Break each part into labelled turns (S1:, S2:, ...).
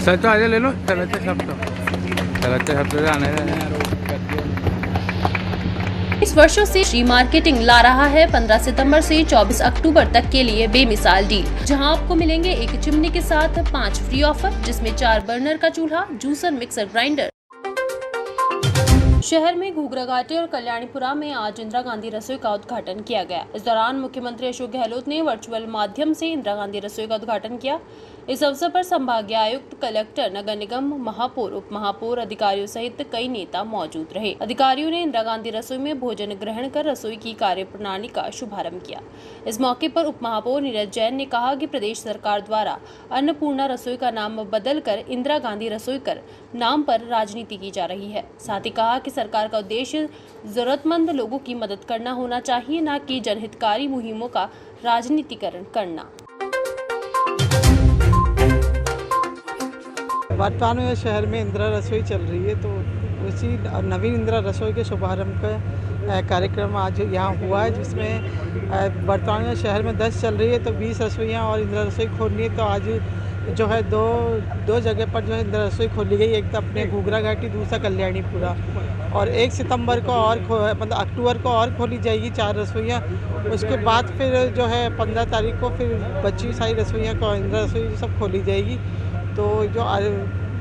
S1: Sir तो आज ले लो चलते सब आने
S2: इस वर्षों से श्री मार्केटिंग ला रहा है 15 सितंबर से 24 अक्टूबर तक के लिए बेमिसाल डील, जहां आपको मिलेंगे एक चिमनी के साथ 5 फ्री ऑफर, जिसमें 4 बर्नर का चूल्हा, जूसर, मिक्सर ग्राइंडर। शहर में घूघरा घाटी और कल्याणीपुरा में आज इंदिरा गांधी रसोई का उद्घाटन किया गया। इस दौरान मुख्यमंत्री अशोक गहलोत ने वर्चुअल माध्यम से इंदिरा गांधी रसोई का उद्घाटन किया। इस अवसर पर संभागीय आयुक्त, कलेक्टर, नगर निगम, महापौर, उप महापौर, अधिकारियों सहित कई नेता मौजूद रहे। अधिकारियों ने इंदिरा गांधी रसोई में भोजन ग्रहण कर रसोई की कार्यप्रणाली का शुभारंभ किया। इस मौके पर उप महापौर नीरज जैन ने कहा कि प्रदेश सरकार द्वारा अन्नपूर्णा रसोई का नाम बदलकर इंदिरा गांधी रसोई कर नाम पर राजनीति की जा रही है। साथ ही कहा कि सरकार का उद्देश्य जरूरतमंद लोगों की मदद करना होना चाहिए, न कि जनहितकारी मुहिमों का राजनीतिकरण करना।
S3: वर्तमान में शहर में इंदिरा रसोई चल रही है, तो उसी नवीन इंदिरा रसोई के शुभारंभ का कार्यक्रम आज यहाँ हुआ है, जिसमें वर्तमान में शहर में 10 चल रही है, तो 20 रसोइयाँ और इंदिरा रसोई खोलनी है। तो आज जो है दो जगह पर जो है इंदिरा रसोई खोली गई, एक तो अपने घूघरा घाटी, दूसरा कल्याणीपुरा, और 1 सितंबर को और मतलब अक्टूबर को और खोली जाएगी 4 रसोइयाँ। उसके बाद फिर जो है 15 तारीख को फिर बची सारी रसोइयाँ को इंदिरा रसोई सब खोली जाएगी। तो जो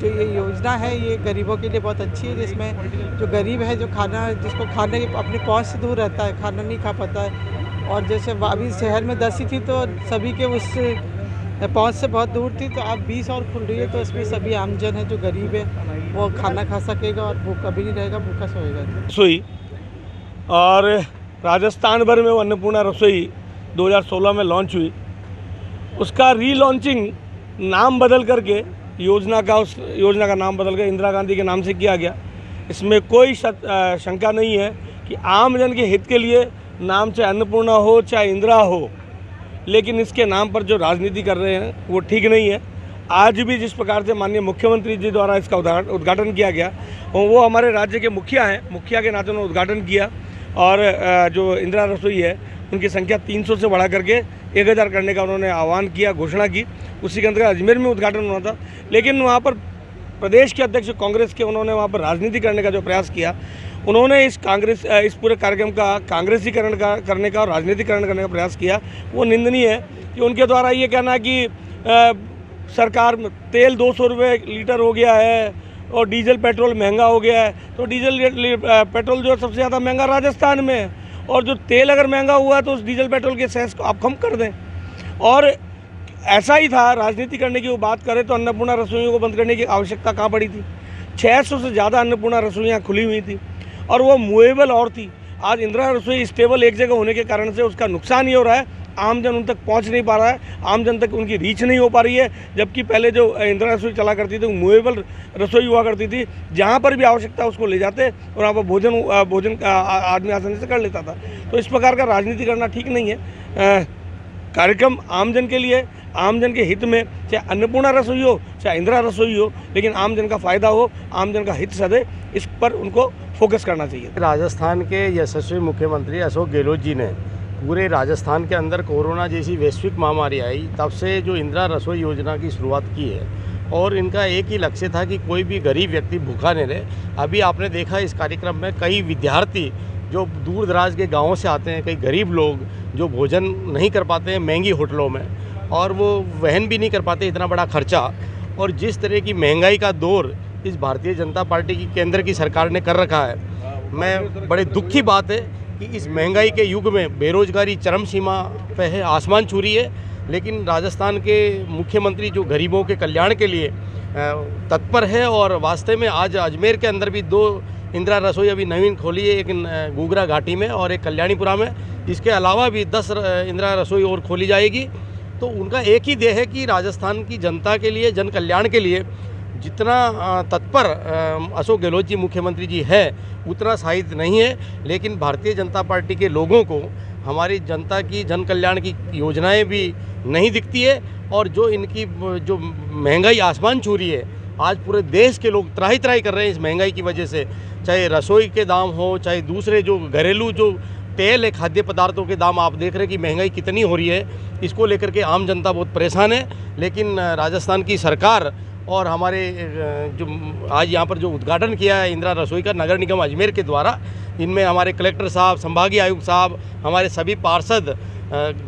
S3: ये योजना है ये गरीबों के लिए बहुत अच्छी है, जिसमें जो गरीब है, जो जिसको खाने की अपनी पहुंच से दूर रहता है, खाना नहीं खा पाता है, और जैसे अभी शहर में 10 ही थी तो सभी के उस पहुंच से बहुत दूर थी, तो अब 20 और खुल रही है, तो इसमें सभी आमजन है जो गरीब है वो खाना खा सकेगा और भूखा भी नहीं रहेगा, भूखा सोएगा।
S4: रसोई और राजस्थान भर में वो अन्नपूर्णा रसोई 2016 में लॉन्च हुई। उसका रीलॉन्चिंग नाम बदल करके योजना का नाम बदल कर इंदिरा गांधी के नाम से किया गया। इसमें कोई शंका नहीं है कि आम जन के हित के लिए नाम चाहे अन्नपूर्णा हो चाहे इंदिरा हो, लेकिन इसके नाम पर जो राजनीति कर रहे हैं वो ठीक नहीं है। आज भी जिस प्रकार से माननीय मुख्यमंत्री जी द्वारा इसका उद्घाटन किया गया, वो हमारे राज्य के मुखिया हैं, मुखिया के नाते उन्होंने उद्घाटन किया, और जो इंदिरा रसोई है उनकी संख्या 300 से बढ़ा करके 1000 करने का उन्होंने आह्वान किया, घोषणा की। उसी के अंतर्गत अजमेर में उद्घाटन हुआ था, लेकिन वहाँ पर प्रदेश के अध्यक्ष कांग्रेस के उन्होंने वहाँ पर राजनीति करने का जो प्रयास किया, उन्होंने इस पूरे कार्यक्रम का कांग्रेसीकरण करने का और राजनीतिकरण करने का प्रयास किया। वो निंदनीय है कि उनके द्वारा ये कहना कि सरकार तेल 200 रुपये लीटर हो गया है और डीजल पेट्रोल महंगा हो गया है, तो डीजल पेट्रोल जो सबसे ज़्यादा महंगा राजस्थान में है, और जो तेल अगर महंगा हुआ है तो उस डीजल पेट्रोल के सेस को आप कम कर दें। और ऐसा ही था, राजनीति करने की वो बात करें तो अन्नपूर्णा रसोइयों को बंद करने की आवश्यकता कहाँ पड़ी थी। 600 से ज़्यादा अन्नपूर्णा रसोइयाँ खुली हुई थी और वो मूवेबल और थी। आज इंदिरा रसोई स्टेबल एक जगह होने के कारण से उसका नुकसान ये हो रहा है, आमजन उन तक पहुंच नहीं पा रहा है, आमजन तक उनकी रीच नहीं हो पा रही है। जबकि पहले जो इंदिरा रसोई चला करती थी वो मूवेबल रसोई हुआ करती थी, जहां पर भी आवश्यकता उसको ले जाते और वहाँ पर भोजन आदमी आसानी से कर लेता था। तो इस प्रकार का राजनीति करना ठीक नहीं है। कार्यक्रम आमजन के लिए, आमजन के हित में, चाहे अन्नपूर्णा रसोई हो चाहे इंदिरा रसोई हो, लेकिन आमजन का फ़ायदा हो, आमजन का हित सदे, इस पर उनको फोकस करना चाहिए।
S5: राजस्थान के यशस्वी मुख्यमंत्री अशोक गहलोत जी ने पूरे राजस्थान के अंदर कोरोना जैसी वैश्विक महामारी आई, तब से जो इंदिरा रसोई योजना की शुरुआत की है, और इनका एक ही लक्ष्य था कि कोई भी गरीब व्यक्ति भूखा नहीं रहे। अभी आपने देखा इस कार्यक्रम में कई विद्यार्थी जो दूर दराज के गाँवों से आते हैं, कई गरीब लोग जो भोजन नहीं कर पाते हैं महंगी होटलों में, और वो वहन भी नहीं कर पाते इतना बड़ा खर्चा। और जिस तरह की महंगाई का दौर इस भारतीय जनता पार्टी की केंद्र की सरकार ने कर रखा है, मैं बड़े दुख की बात है कि इस महंगाई के युग में बेरोजगारी चरम सीमा पे है, आसमान छू रही है, लेकिन राजस्थान के मुख्यमंत्री जो गरीबों के कल्याण के लिए तत्पर है। और वास्तव में आज अजमेर के अंदर भी 2 इंदिरा रसोई अभी नवीन खोली है, एक घूघरा घाटी में और एक कल्याणीपुरा में। इसके अलावा भी 10 इंदिरा रसोई और खोली जाएगी। तो उनका एक ही ध्येय है कि राजस्थान की जनता के लिए, जन कल्याण के लिए जितना तत्पर अशोक गहलोत जी मुख्यमंत्री जी है, उतना साहित्य नहीं है। लेकिन भारतीय जनता पार्टी के लोगों को हमारी जनता की जन कल्याण की योजनाएं भी नहीं दिखती है, और जो इनकी जो महंगाई आसमान छू रही है, आज पूरे देश के लोग त्राही त्राही कर रहे हैं इस महंगाई की वजह से। चाहे रसोई के दाम हो, चाहे दूसरे जो घरेलू जो तेल है, खाद्य पदार्थों के दाम, आप देख रहे हैं कि महंगाई कितनी हो रही है। इसको लेकर के आम जनता बहुत परेशान है। लेकिन राजस्थान की सरकार और हमारे जो आज यहाँ पर जो उद्घाटन किया है इंदिरा रसोई का नगर निगम अजमेर के द्वारा, इनमें हमारे कलेक्टर साहब, संभागीय आयुक्त साहब, हमारे सभी पार्षद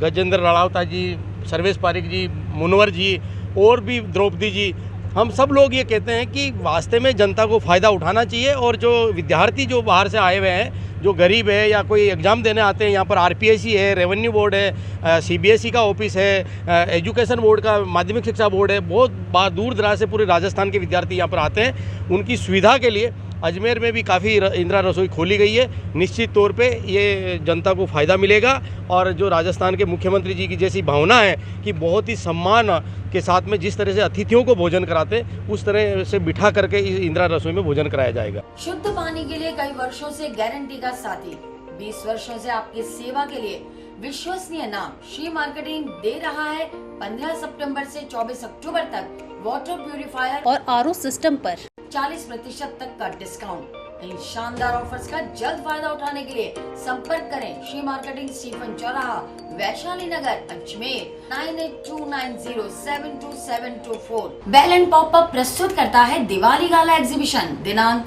S5: गजेंद्र राणावता जी, सर्वेश पारिक जी, मुनवर जी और भी द्रौपदी जी, हम सब लोग ये कहते हैं कि वास्तव में जनता को फ़ायदा उठाना चाहिए। और जो विद्यार्थी जो बाहर से आए हुए हैं, जो गरीब है या कोई एग्ज़ाम देने आते हैं, यहाँ पर आरपीएससी है, रेवेन्यू बोर्ड है, सीबीएसई का ऑफिस है, एजुकेशन बोर्ड का, माध्यमिक शिक्षा बोर्ड है, बहुत दूर दराज से पूरे राजस्थान के विद्यार्थी यहाँ पर आते हैं। उनकी सुविधा के लिए अजमेर में भी काफ़ी इंदिरा रसोई खोली गई है। निश्चित तौर पे ये जनता को फ़ायदा मिलेगा। और जो राजस्थान के मुख्यमंत्री जी की जैसी भावना है कि बहुत ही सम्मान के साथ में जिस तरह से अतिथियों को भोजन कराते हैं, उस तरह से बिठा करके इस इंदिरा रसोई में भोजन कराया जाएगा।
S6: शुद्ध पानी के लिए कई वर्षों से गारंटी का साथी, 20 वर्षों से आपकी सेवा के लिए विश्वसनीय नाम श्री मार्केटिंग दे रहा है 15 सितंबर से 24 अक्टूबर तक वाटर प्यूरिफायर
S2: और आरओ सिस्टम पर
S6: 40% तक का डिस्काउंट। इन शानदार ऑफर्स का जल्द फायदा उठाने के लिए संपर्क करें श्री मार्केटिंग, स्टीफन चौराहा, वैशाली नगर, अजमेर 9829072724। बेल एंड पॉपअप प्रस्तुत करता है दिवाली गाला एग्जीबिशन, दिनांक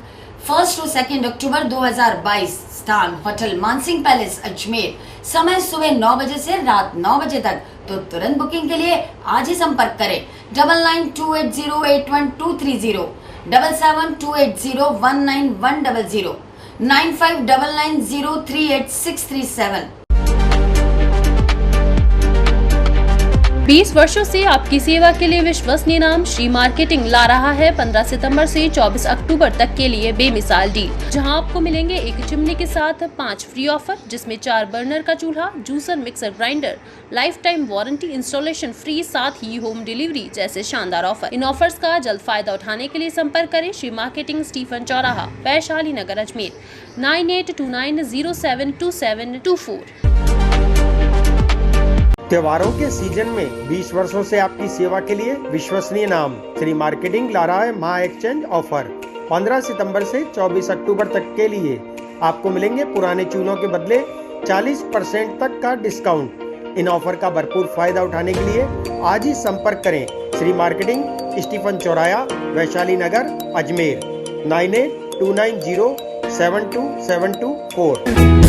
S6: 1 से 2 अक्टूबर 2022। स्थान होटल मानसिंह पैलेस अजमेर। समय सुबह 9 बजे से रात 9 बजे तक। तो तुरंत बुकिंग के लिए आज ही संपर्क करें 9928081230, 7728019100, 9599038637।
S2: 20 वर्षों से आपकी सेवा के लिए विश्वसनीय नाम श्री मार्केटिंग ला रहा है 15 सितंबर से 24 अक्टूबर तक के लिए बेमिसाल डील, जहां आपको मिलेंगे एक चिमनी के साथ 5 फ्री ऑफर, जिसमें 4 बर्नर का चूल्हा, juicer, mixer grinder, life time warranty, installation free, साथ ही होम डिलीवरी जैसे शानदार ऑफर। इन ऑफर्स का जल्द फायदा उठाने के लिए संपर्क करें श्री मार्केटिंग, स्टीफन चौराहा, वैशाली नगर, अजमेर 9829072724।
S7: त्योहारों के सीजन में 20 वर्षों से आपकी सेवा के लिए विश्वसनीय नाम श्री मार्केटिंग ला रहा है महा एक्सचेंज ऑफर। 15 सितंबर से 24 अक्टूबर तक के लिए आपको मिलेंगे पुराने चूल्हों के बदले 40% तक का डिस्काउंट। इन ऑफर का भरपूर फायदा उठाने के लिए आज ही संपर्क करें श्री मार्केटिंग, स्टीफन चौराहा, वैशाली नगर, अजमेर 9829072724।